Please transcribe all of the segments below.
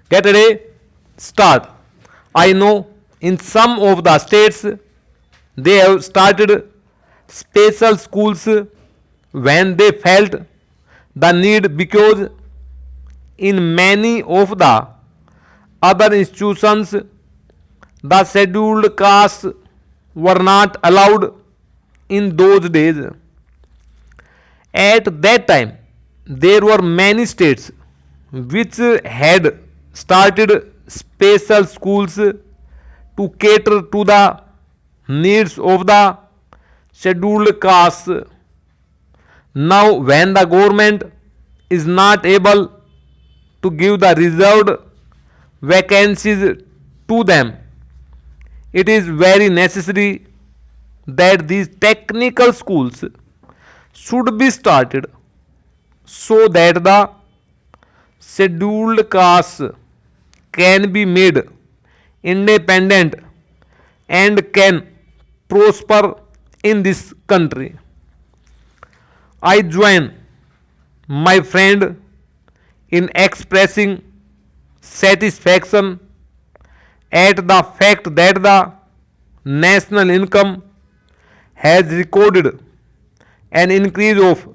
Get ready, start. I know in some of the states they have started special schools when they felt the need, because in many of the other institutions the scheduled castes were not allowed in those days. At that time, there were many states which had started special schools to cater to the needs of the scheduled castes. Now, when the government is not able to give the reserved vacancies to them, it is very necessary that these technical schools should be started so that the scheduled castes can be made independent and can prosper in this country. I join my friend in expressing satisfaction at the fact that the national income has recorded an increase of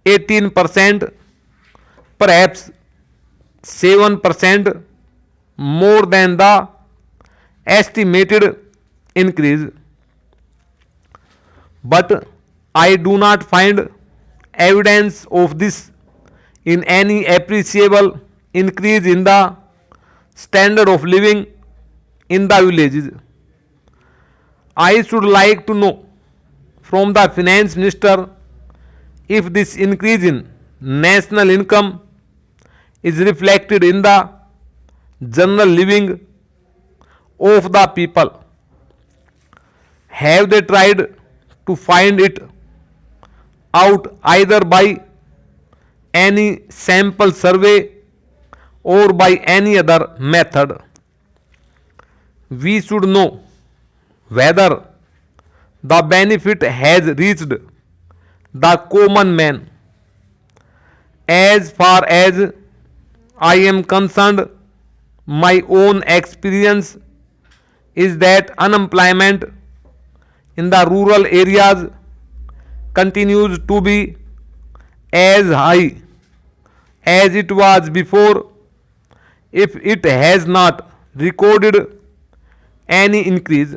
18%, perhaps 7% more than the estimated increase. But I do not find evidence of this in any appreciable increase in the standard of living in the villages. I should like to know from the finance minister if this increase in national income is reflected in the general living of the people. Have they tried to find it out either by any sample survey or by any other method? We should know whether the benefit has reached the common man. As far as I am concerned, my own experience is that unemployment in the rural areas continues to be as high as it was before, if it has not recorded any increase.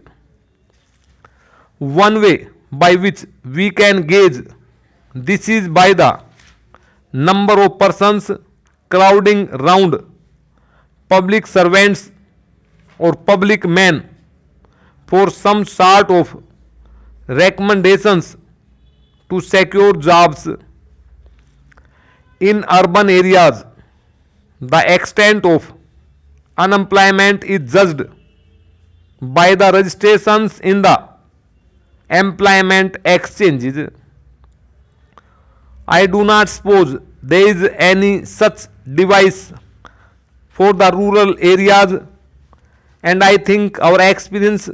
One way by which we can gauge this is by the number of persons crowding round public servants or public men for some sort of recommendations to secure jobs. In urban areas, the extent of unemployment is judged by the registrations in the employment exchanges. I do not suppose there is any such device for the rural areas, and I think our experience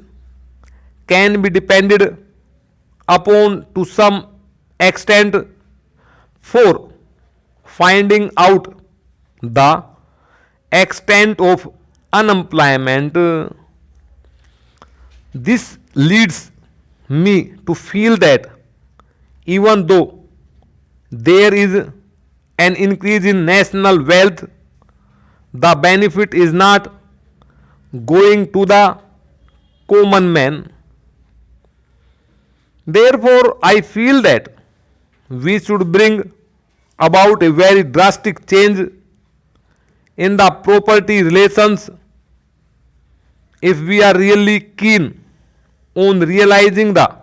can be depended upon to some extent for finding out the extent of unemployment. This leads me to feel that even though there is an increase in national wealth, the benefit is not going to the common man. Therefore, I feel that we should bring about a very drastic change in the property relations if we are really keen on realizing the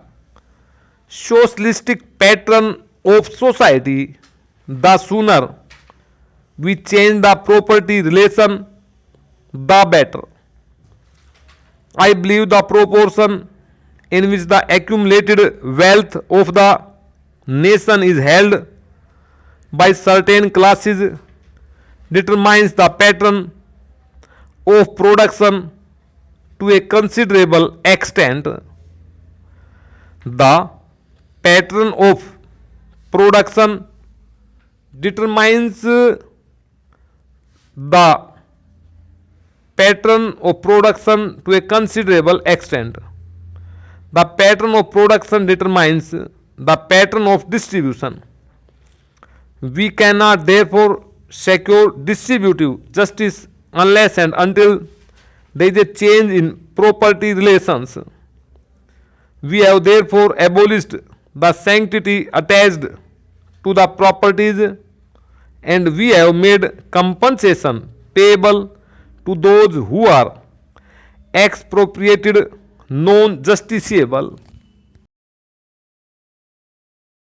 socialistic pattern of society. The sooner we change the property relation, the better. I believe the proportion in which the accumulated wealth of the nation is held by certain classes determines the pattern of production to a considerable extent. The pattern of production determines the pattern of production to a considerable extent. The pattern of production determines the pattern of distribution. We cannot therefore secure distributive justice unless and until there is a change in property relations. We have therefore abolished the sanctity attached to the properties, and we have made compensation payable to those who are expropriated non justiciable.